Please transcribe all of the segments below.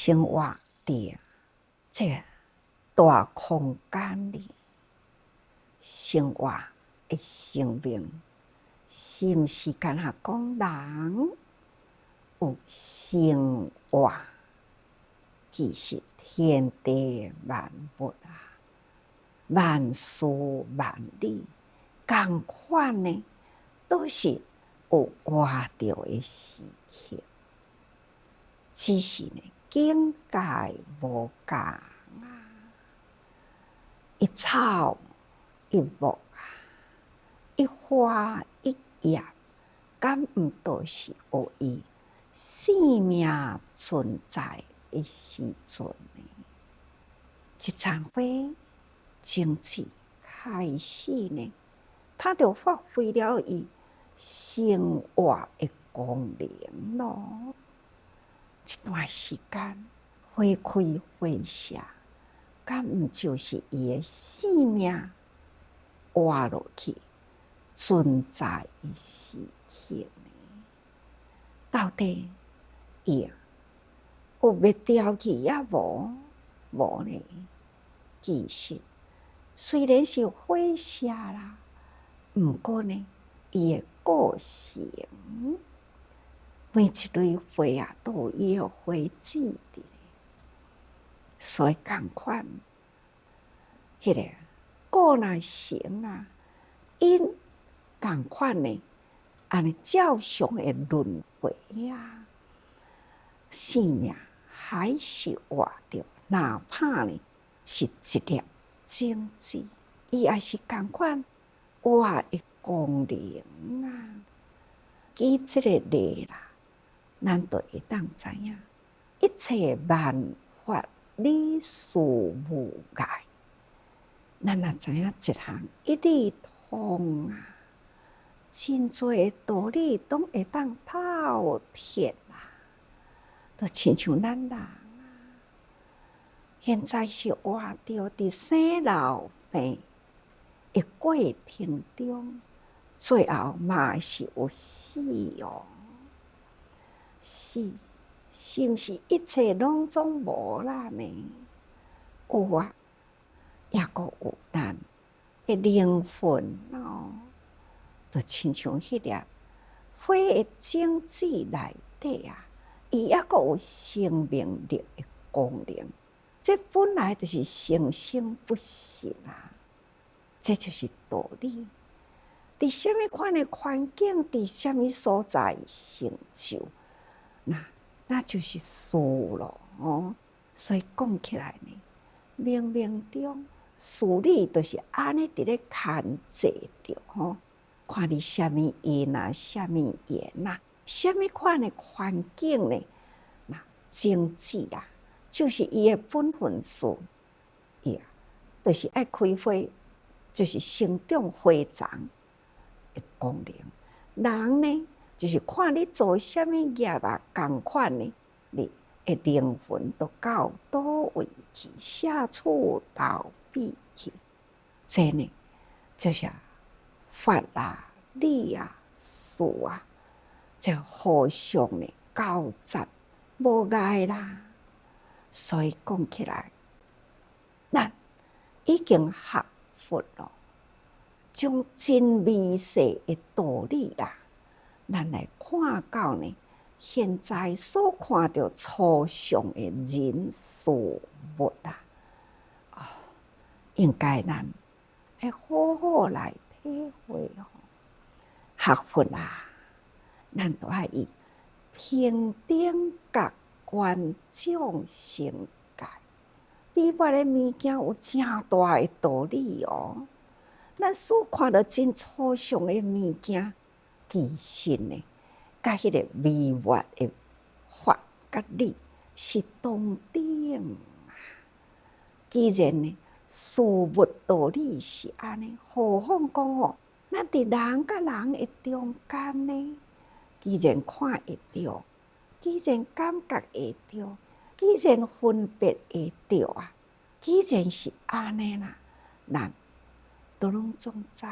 生活伫这大空间里，生活的生命，是毋是干那讲人有生活？其实天地万物啊，万事万理，同款呢，都是有活着的时刻，只是呢境界无共啊。一草一木啊，一花一叶，敢毋都是有伊生命存在的时阵呢？一场花从此开始呢，它就发挥了伊生活的功能咯。一段时间花开花谢，敢毋就是伊的生命活落去存在的时刻呢？到底伊有灭掉去也无？无呢？其实虽然是花谢啦，毋过呢，伊的个性，每一蕊花啊，都有伊的花籽伫咧。所以同款，迄个果若成啊，因同款呢，安尼照常的轮回啊，生命还是活着，哪怕呢是一粒种子，伊也是同款活的功能啊。记这个例啦，咱就会当知影，一切万法理事无碍。咱也知影一项一理通啊，真多的道理都会当透彻啦。就亲像咱人啊，现在是活着伫生老病的过程中，最后嘛是有死哦。死是毋是一切拢总无啦呢？有啊，也阁有咱的灵魂哦，就亲像迄粒花的种子内底啊，伊也阁有生命力的功能。这本来就是生生不息啊，这就是道理。伫什么款的环境，伫什么所在成就，那就是事咯哦。所以讲起来呢，冥冥中事理就是安尼伫咧牵制着吼。看你什么因啊，什么缘啊，什么款的环境呢？那种子啊，就是伊的本分事，伊就是爱开花，就是生长花丛的功能。人呢，就是看你做什么业啊，同款呢，你的灵魂都到倒位去，社处到必去。这呢，就是法啊、理啊、事啊，就互相的交杂无碍啦。所以讲起来，咱已经学佛了，将真微细的道理啊，咱来看到呢，现在所看到粗相的人事物啊，应该咱要好好来体会哦。学佛啊，咱都要以平等觉观众生界。美法的物件有真大的道理哦。咱所看到真粗相的物件，其实呢，甲迄个微法的法甲理是同等啊。既然呢，事物道理是安尼，何况讲哦，咱伫人甲人的中间呢，既然看会到，既然感觉会到，既然分别会到啊，既然是安尼啦，咱都拢总知。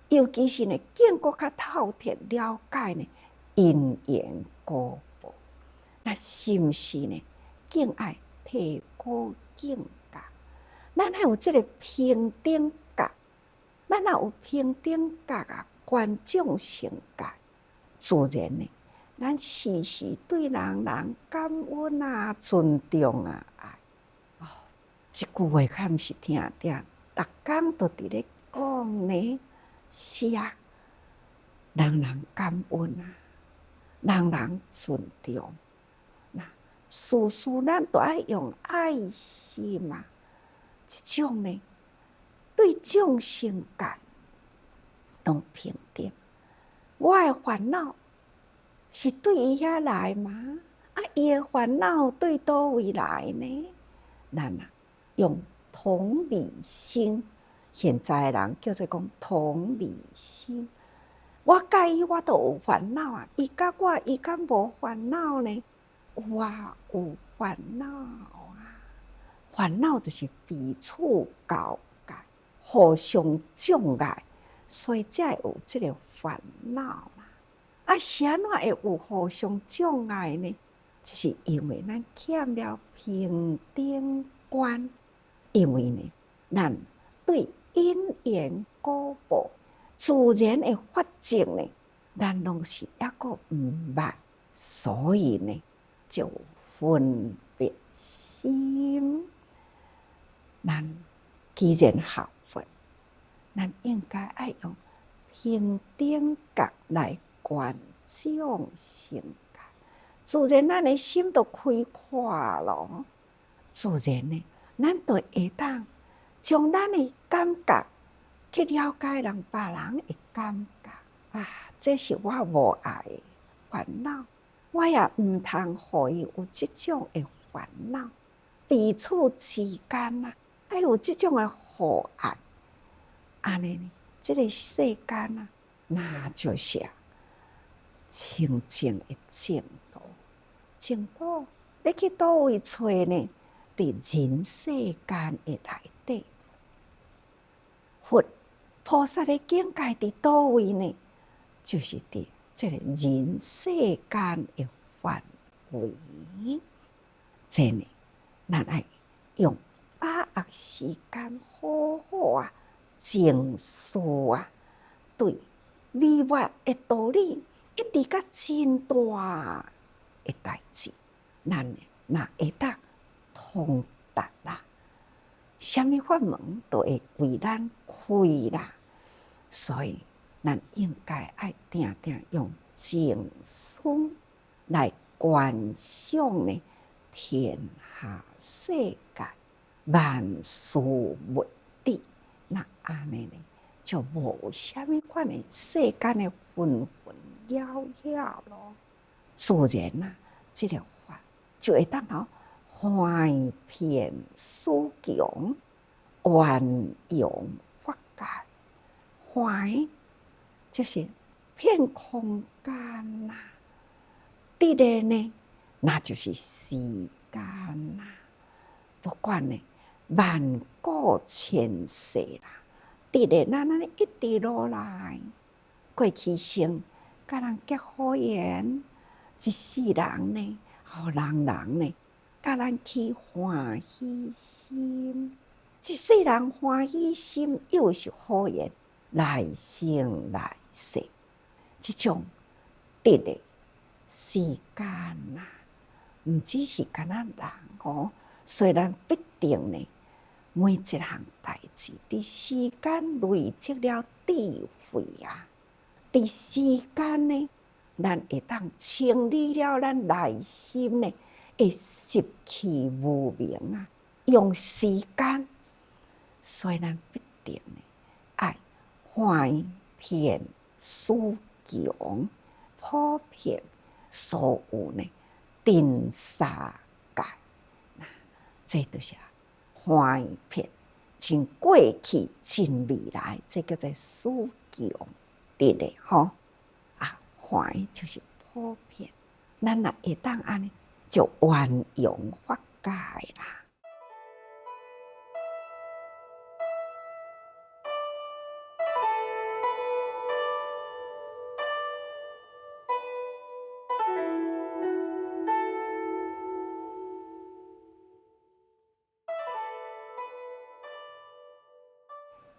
尤其是呢，更搁较透彻了解呢因缘果报，那是毋是呢？竟爱提高境界。咱爱有这个平等觉，咱若有平等觉啊，观众性觉，自然呢，咱时时对人感恩啊、尊重啊、爱。哦，这句话敢毋是听听，逐工都伫咧讲呢。是啊，人感恩啊，人尊重。那事事咱都爱用爱心啊，这种呢，对众生间拢平等。我的烦恼是对伊遐来吗？伊的烦恼对倒位来呢？咱啊，用同理心。现在的人叫做讲同理心。我甲伊我都有烦恼啊，伊甲我伊敢无烦恼呢？有啊，有烦恼啊。烦恼就是彼此交界，互相障碍，所以才会有这个烦恼啦。是安怎会有互相障碍呢？就是因为咱欠了平等观，因为呢，咱对因缘果报自然的法则呢，咱拢是抑个毋捌，所以呢，就分别心。咱既然学佛，咱应该爱用平等觉来观众生界，自然咱的心就开阔咯。自然呢，咱就会当将咱的感觉去了解人别人的感觉啊，这是我无爱的烦恼，我也毋通互伊有这种的烦恼。彼此之间啊，爱有这种的互爱，安尼呢，这个世间啊，那就是清净的净土。净土要去倒位找呢？伫人世间的内底，佛菩萨的境界伫倒位呢？就是伫这个人世间的范围。这呢，咱爱用把握时间，好好啊静思啊，对微妙的道理，一直到真大的代志，咱呢若会当通达啦，什么法门都会为咱开啦。所以咱应该爱定定用静思来观想呢天下世界万事物理。那安尼呢，就无什么款的世间的纷纷扰扰咯。自然啊，这个法就会当好怀遍思强，万用法界。怀就是遍空间呐，地的呢，那就是时间呐。不管呢，万古千世啦，地的咱一直落来，过去生甲人结好缘，一世人呢，人呢，甲咱起欢喜心，一世人欢喜心又是好缘。来生来世，这种得的时间啊，唔只是干那人哦。虽然必定呢，每一项代志，伫时间累积了智慧啊，伫时间呢，咱会当清理了咱内心呢的习气无明啊。用时间，虽然必定呢，爱。怀遍思强，普遍所有呢真沙界，这就是怀遍真过去真未来，这叫做思强，对嘞吼啊！怀就是普遍，咱若会当安尼，就万用法界啦。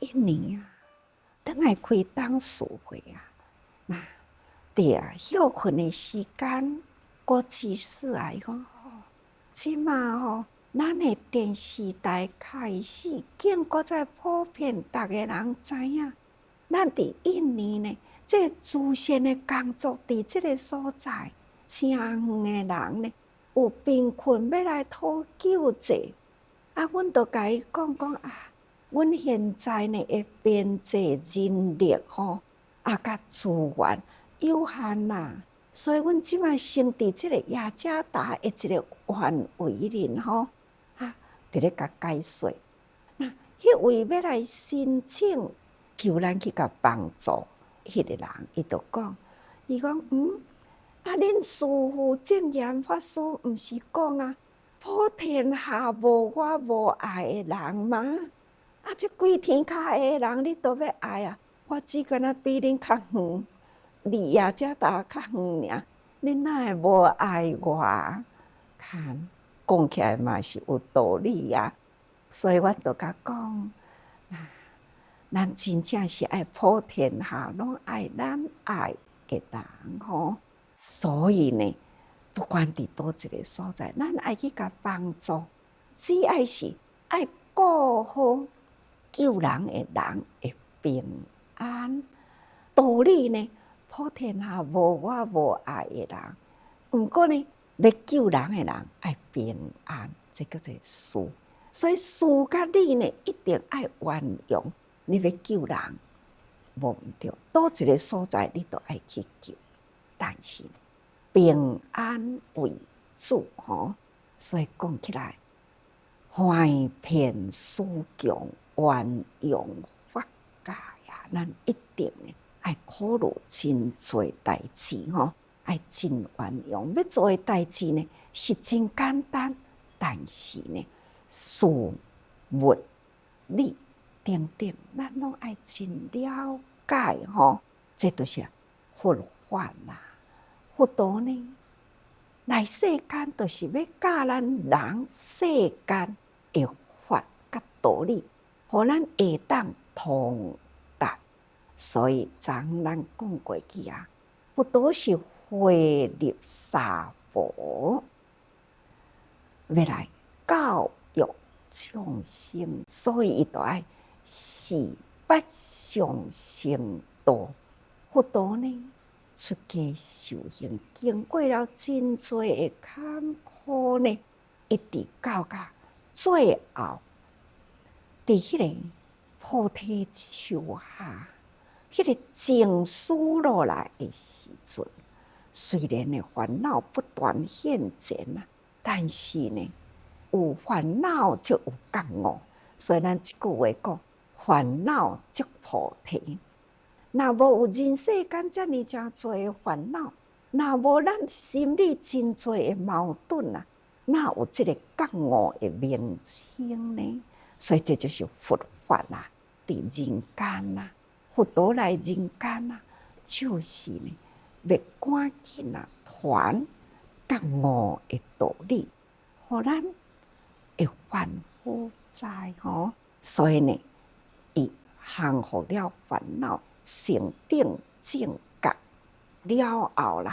1年啊，等来开董事会啊，那对啊，休困的时间，国之士啊，伊讲即马咱的电视台开始，经过在普遍，逐个人知影，咱伫印尼呢，这祖先的工作伫即个所在，诚远的人呢，有贫困要来讨救济，啊，阮就甲伊讲啊，阮现在呢会编制人力甲资源有限啦。所以，阮即摆先伫即个雅加达的一个范围内伫咧甲解说。那迄位要来申请求咱去甲帮助，迄个人伊就讲，伊讲恁师父证严法师毋是讲啊，普天下无我无爱的人吗？啊，这规天下的人你都要爱啊！我只敢若比恁较远。离雅加达较远尔，恁哪会无爱我？看讲起来嘛是有道理啊，所以我就甲讲，咱真正是爱普天下拢爱咱爱的人所以呢，不管伫倒一个所在，咱爱去甲帮助，只要是爱顾好救人的人会平安。道理呢？普天下无我无爱的人，毋过呢，要救人的人爱平安，这叫做事。所以事甲理呢，一定爱运用。你要救人，无毋对，倒一个所在你都爱去救，但是平安为主所以讲起来，怀骗思强，运用法界呀，咱一定呢。爱考虑真侪代志爱真运用。要做的代志呢是真简单，但是呢事物理等等，咱拢爱真了解这就是佛法啦。佛陀呢来世间，就是要教咱人世间的法甲道理，互咱会当通达。所以，昨咱讲过去啊，佛陀是慧律沙婆，要来教育众生，所以伊就爱示八相成道。佛陀呢，出家修行，经过了真多的坎坷呢，一直到最后，伫迄个菩提树下。迄个静思落来的时阵，虽然呢烦恼不断现前但是呢有烦恼就有觉悟，所以咱即句话讲，烦恼即菩提。若无有人世间遮尔诚多的烦恼，若无咱心里真多的矛盾哪有即个觉悟的名称呢？所以这就是佛法伫人间佛陀来人间就是呢，要赶紧传觉悟的道理，互咱会凡夫在所以呢，伊降服了烦恼，成定正觉了后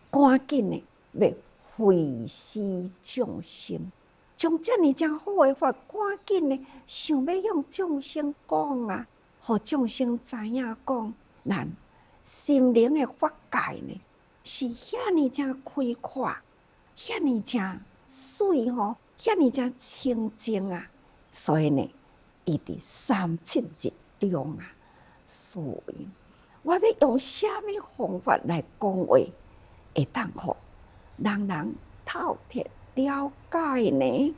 赶紧呢要惠施众生，将遮尔诚好的法，赶紧呢想要向众生讲互众生知影讲，咱心灵的法界呢，是遐尼诚开阔，遐尼诚水遐尼诚清净所以呢，伊伫37日中所以我要用什么方法来讲话，会当互人人透彻了解呢？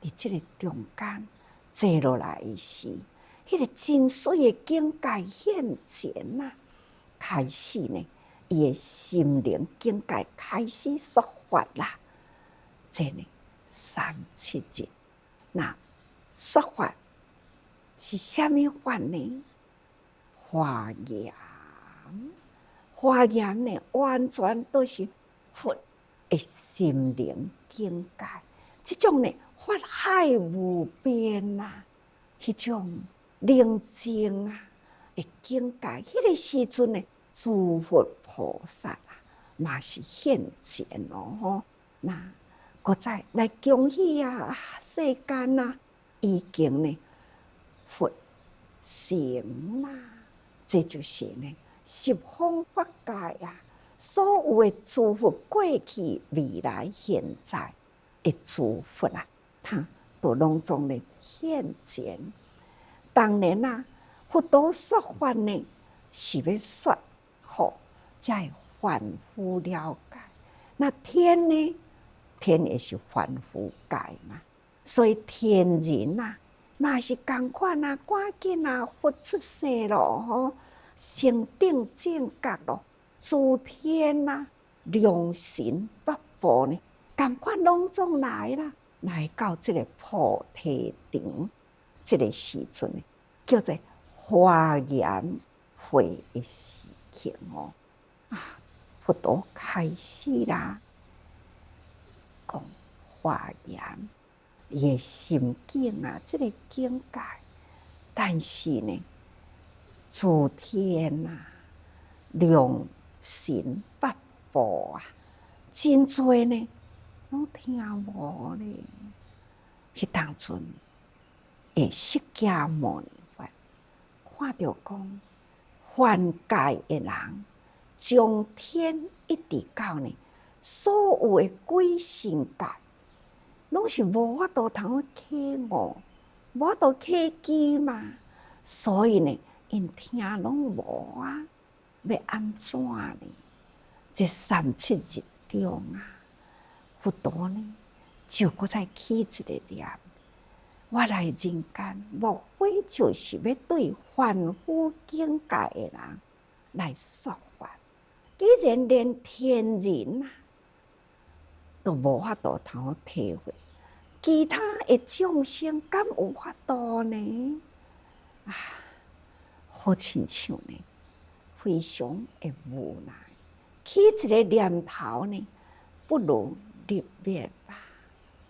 伫即个中间坐落来时。迄个真水的境界现前开始呢，伊的心灵境界开始xuất發这呢37日，那xuất發是什麼法呢？華嚴，華嚴呢完全都是佛的心靈境界，這種呢法海無邊迄種。宁静啊的境界。迄个时阵呢，诸佛菩萨啊，嘛是现前吼。那搁再来恭喜啊，世间啊，已经呢佛成啦。这就是呢十方法界啊，所有的诸佛过去、未来、现在的诸佛啊，他都拢总呢现前。当然啊，佛陀说法呢，是要说好，才凡夫了解。那天呢？天也是凡夫界嘛，所以天人啊，嘛是同款啊，赶紧啊，佛出世咯，吼，成定正觉咯，诸天啊，良心八部呢，同款拢总来啦，来到这个菩提场，这个时阵呢，叫做华严会的时刻哦，啊，佛陀开始啦。讲华严，伊的心境啊，这个境界，但是呢，诸天啊，良心八部啊，真多呢，拢听无咧。迄当阵，释迦牟尼佛看到讲，凡界的人，从天一直到呢。所有的鬼神界，拢是无法度通去悟，无法度去记嘛。所以呢，因听拢无啊，要安怎呢？这37日中啊，佛陀呢，就搁再起一个念：我来人间，莫非就是要对凡夫境界的人来说法？既然连天人啊，都无法度通体会，其他的众生敢有法度呢？啊，好亲像呢，非常的无奈。起一个念头呢，不如入灭吧。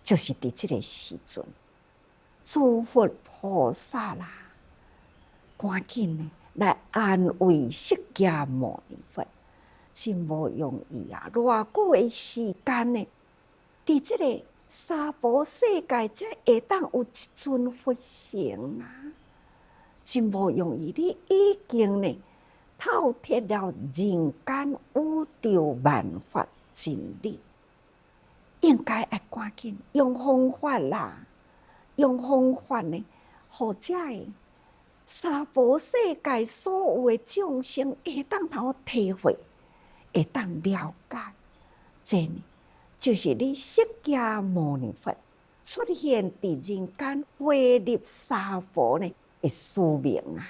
就是伫这个时阵，诸佛菩萨啦，赶紧呢来安慰释迦牟尼佛，真无容易啊！偌久的时间呢？伫这个娑婆世界，才会当有一尊佛成啊！真无容易，你已经呢透彻了人间宇宙万法真理，应该要赶紧用方法啦，用方法呢，或者娑婆世界所有的众生会当通体会，会当了解，这呢？就是你释迦牟尼佛出现伫人间回入娑婆呢的使命啊！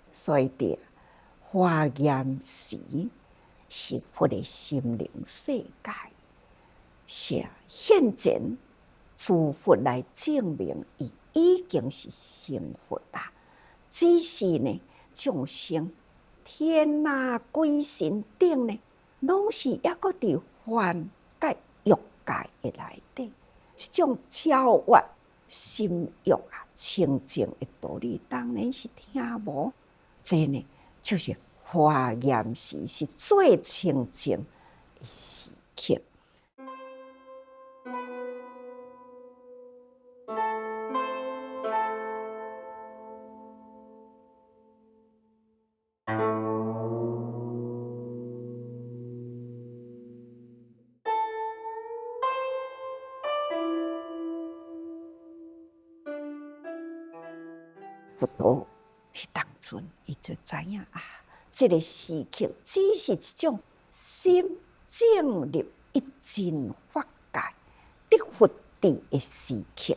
所以伫华严时是佛的心灵世界，是现前诸佛来证明伊已经是成佛啦。只是呢，众生天啊、鬼神等呢，拢是抑搁伫凡甲欲界的内底，这种超越心欲啊、清净的道理，当然是听无。这呢，就是华严时是最清净的时刻。佛陀迄当阵，伊就知影啊，这个时刻只是一种心进入一真法界得佛地的时刻，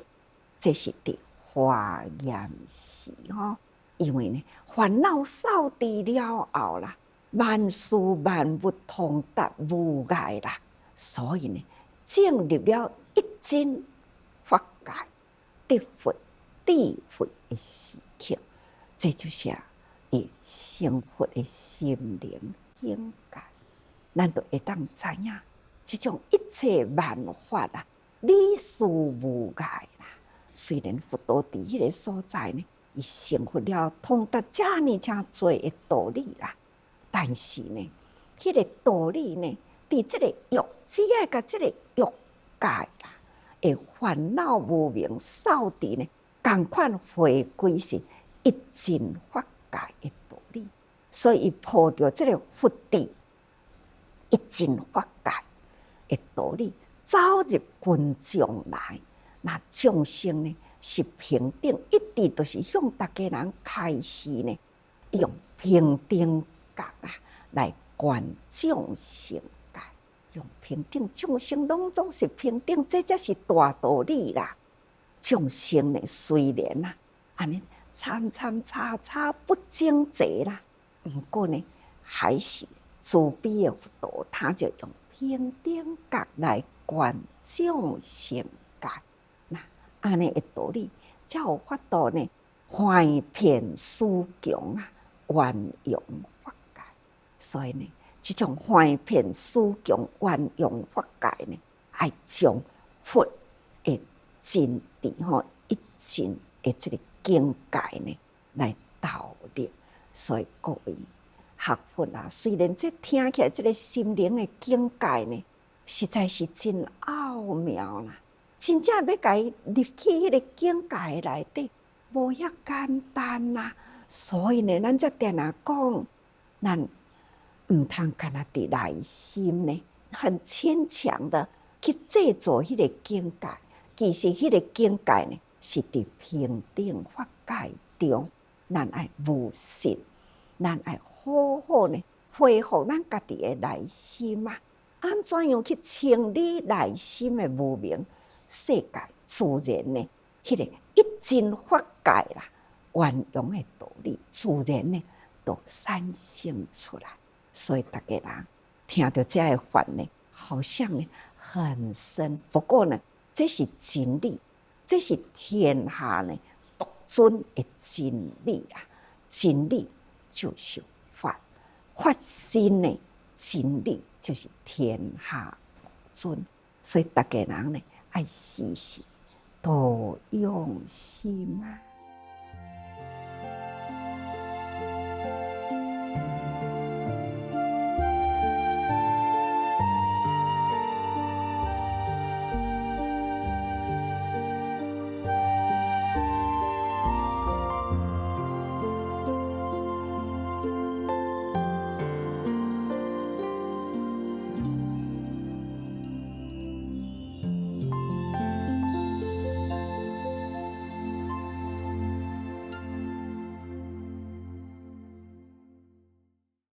这是伫华严时吼。因为呢，烦恼扫除了后啦，万事万物通达无碍啦，所以呢，进入了一真法界得佛地佛的时刻，这就是伊成佛的心灵境界。咱就会当知影，这种一切万法啊，理事无碍啦。虽然佛陀伫迄个所在呢，伊成佛了，通达遮尔诚多的道理啦。但是呢，迄个道理呢，伫即个欲，只要甲即个欲界啦，会烦恼无明扫除呢，共款回归是一真法界的道理。所以伊抱着即个佛智一真法界的道理，走入群众来，那众生呢是平等，一直都是向大家人开示呢，用平等觉来观众生界，用平等众生拢总是平等，这才是大道理啦。众生呢虽然安尼参差不整齐啦，不过呢还是慈悲的佛陀，他就用平等觉来观众生界。那安尼的道理，才有法度呢怀遍四强圆融法界。所以呢，这种怀遍四强圆融法界呢，爱将佛的真谛一真的这个境界呢来导入。所以各位学佛虽然这听起来这个心灵的境界呢，实在是真奥妙啦。真正要甲伊入去迄个境界内底，无遐简单啦。所以呢，咱才定讲，咱唔通干那伫内心呢，很牵强的去制作迄个境界。其实迄个境界呢，是伫平等法界中，咱爱务实，咱爱好好呢恢复咱家己的内心啊。安怎样去清理内心的无明？世界自然呢，迄个一真法界啦，圆融的道理，自然呢都产生出来。所以大家人听到这个法呢，好像呢很深。不过呢，这是真理，这是天下呢独尊的真理啊！真理就是法，法身呢真理就是天下独尊。所以大家人呢，爱时时多用心啊！